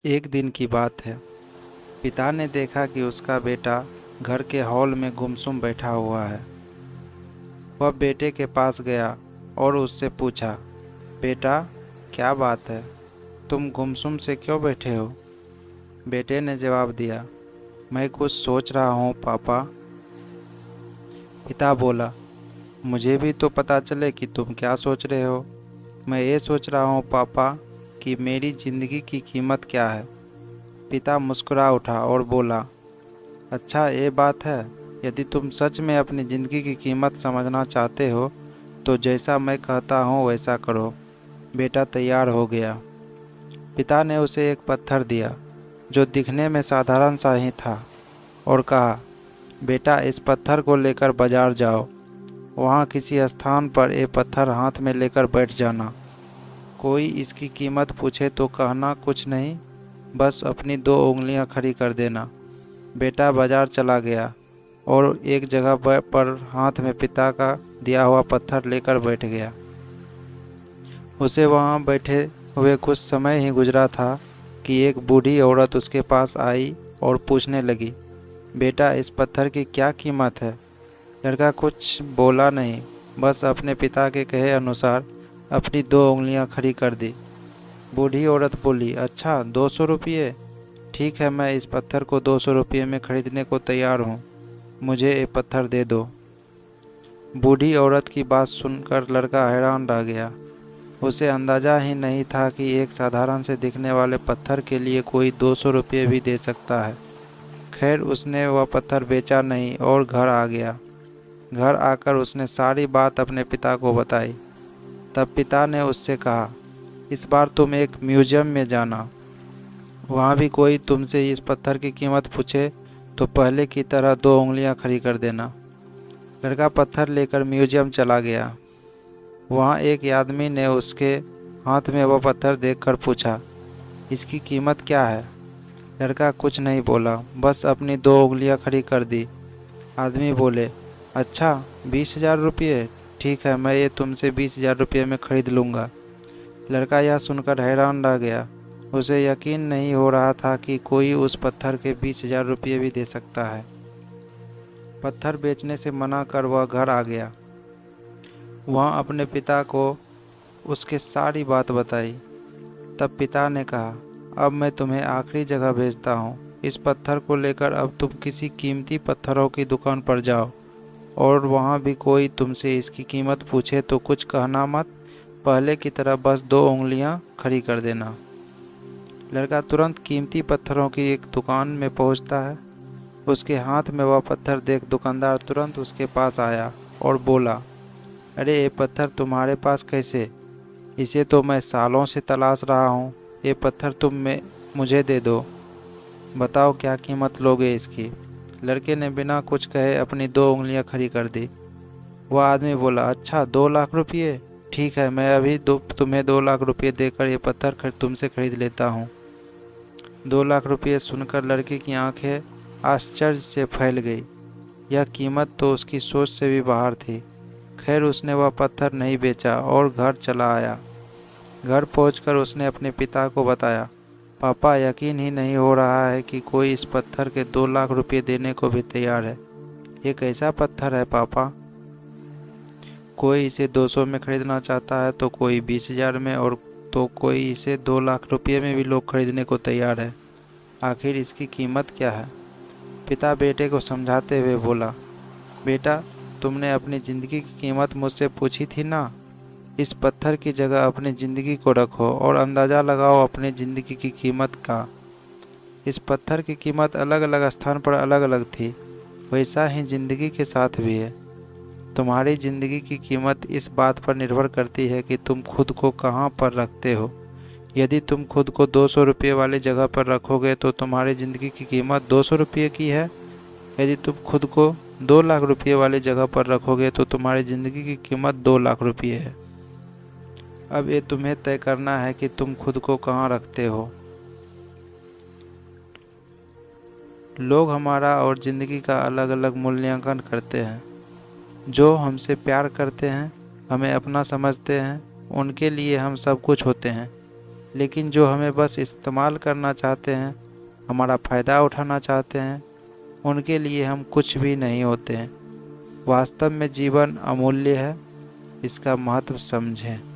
एक दिन की बात है। पिता ने देखा कि उसका बेटा घर के हॉल में गुमसुम बैठा हुआ है। वह बेटे के पास गया और उससे पूछा, बेटा, क्या बात है? तुम गुमसुम से क्यों बैठे हो? बेटे ने जवाब दिया, मैं कुछ सोच रहा हूँ पापा। पिता बोला, मुझे भी तो पता चले कि तुम क्या सोच रहे हो। मैं ये सोच रहा हूँ पापा कि मेरी जिंदगी की कीमत क्या है। पिता मुस्कुरा उठा और बोला, अच्छा, ये बात है। यदि तुम सच में अपनी ज़िंदगी की कीमत समझना चाहते हो तो जैसा मैं कहता हूँ वैसा करो। बेटा तैयार हो गया। पिता ने उसे एक पत्थर दिया जो दिखने में साधारण सा ही था और कहा, बेटा, इस पत्थर को लेकर बाजार जाओ। वहाँ किसी स्थान पर ये पत्थर हाथ में लेकर बैठ जाना। कोई इसकी कीमत पूछे तो कहना कुछ नहीं, बस अपनी दो उंगलियां खड़ी कर देना। बेटा बाजार चला गया और एक जगह पर हाथ में पिता का दिया हुआ पत्थर लेकर बैठ गया। उसे वहां बैठे हुए कुछ समय ही गुजरा था कि एक बूढ़ी औरत उसके पास आई और पूछने लगी, बेटा, इस पत्थर की क्या कीमत है? लड़का कुछ बोला नहीं, बस अपने पिता के कहे अनुसार अपनी दो उंगलियां खड़ी कर दी। बूढ़ी औरत बोली, अच्छा, 200 रुपये? ठीक है, मैं इस पत्थर को 200 रुपये में खरीदने को तैयार हूँ। मुझे ये पत्थर दे दो। बूढ़ी औरत की बात सुनकर लड़का हैरान रह गया। उसे अंदाजा ही नहीं था कि एक साधारण से दिखने वाले पत्थर के लिए कोई 200 रुपये भी दे सकता है। खैर, उसने वह पत्थर बेचा नहीं और घर आ गया। घर आकर उसने सारी बात अपने पिता को बताई। तब पिता ने उससे कहा, इस बार तुम एक म्यूजियम में जाना। वहाँ भी कोई तुमसे इस पत्थर की कीमत पूछे तो पहले की तरह दो उंगलियां खड़ी कर देना। लड़का पत्थर लेकर म्यूजियम चला गया। वहाँ एक आदमी ने उसके हाथ में वह पत्थर देखकर पूछा, इसकी कीमत क्या है? लड़का कुछ नहीं बोला, बस अपनी दो उंगलियां खड़ी कर दी। आदमी बोले, अच्छा, 20,000 रुपये? ठीक है, मैं ये तुमसे 20,000 रुपये में खरीद लूँगा। लड़का यह सुनकर हैरान रह गया। उसे यकीन नहीं हो रहा था कि कोई उस पत्थर के 20,000 रुपये भी दे सकता है। पत्थर बेचने से मना कर वह घर आ गया। वहाँ अपने पिता को उसके सारी बात बताई। तब पिता ने कहा, अब मैं तुम्हें आखिरी जगह भेजता हूँ। इस पत्थर को लेकर अब तुम किसी कीमती पत्थरों की दुकान पर जाओ और वहाँ भी कोई तुमसे इसकी कीमत पूछे तो कुछ कहना मत, पहले की तरह बस दो उंगलियां खड़ी कर देना। लड़का तुरंत कीमती पत्थरों की एक दुकान में पहुंचता है। उसके हाथ में वह पत्थर देख दुकानदार तुरंत उसके पास आया और बोला, अरे, ये पत्थर तुम्हारे पास कैसे? इसे तो मैं सालों से तलाश रहा हूँ। ये पत्थर मुझे दे दो। बताओ क्या कीमत लोगे इसकी? लड़के ने बिना कुछ कहे अपनी दो उंगलियां खड़ी कर दी। वह आदमी बोला, अच्छा, 2 लाख रुपये? ठीक है, मैं अभी तुम्हें 2 लाख रुपये देकर ये पत्थर तुमसे खरीद लेता हूँ। 2 लाख रुपये सुनकर लड़के की आंखें आश्चर्य से फैल गई। यह कीमत तो उसकी सोच से भी बाहर थी। खैर, उसने वह पत्थर नहीं बेचा और घर चला आया। घर पहुंचकर उसने अपने पिता को बताया, पापा, यकीन ही नहीं हो रहा है कि कोई इस पत्थर के 2 लाख रुपये देने को भी तैयार है। ये कैसा पत्थर है पापा? कोई इसे 200 में खरीदना चाहता है तो कोई 20,000 में, और तो कोई इसे 2 लाख रुपये में भी लोग खरीदने को तैयार है। आखिर इसकी कीमत क्या है? पिता बेटे को समझाते हुए बोला, बेटा, तुमने अपनी ज़िंदगी की कीमत मुझसे पूछी थी ना। इस पत्थर की जगह अपनी ज़िंदगी को रखो और अंदाज़ा लगाओ अपनी ज़िंदगी की कीमत का। इस पत्थर की कीमत अलग अलग स्थान पर अलग अलग थी, वैसा ही ज़िंदगी के साथ भी है। तुम्हारी ज़िंदगी की कीमत इस बात पर निर्भर करती है कि तुम खुद को कहाँ पर रखते हो। यदि तुम खुद को 200 रुपये वाली जगह पर रखोगे तो तुम्हारी ज़िंदगी की कीमत 200 रुपये की है। यदि तुम खुद को 2 लाख रुपये वाली जगह पर रखोगे तो तुम्हारी ज़िंदगी की कीमत 2 लाख रुपये है। अब ये तुम्हें तय करना है कि तुम खुद को कहाँ रखते हो। लोग हमारा और ज़िंदगी का अलग अलग मूल्यांकन करते हैं। जो हमसे प्यार करते हैं, हमें अपना समझते हैं, उनके लिए हम सब कुछ होते हैं। लेकिन जो हमें बस इस्तेमाल करना चाहते हैं, हमारा फ़ायदा उठाना चाहते हैं, उनके लिए हम कुछ भी नहीं होते हैं। वास्तव में जीवन अमूल्य है, इसका महत्व समझें।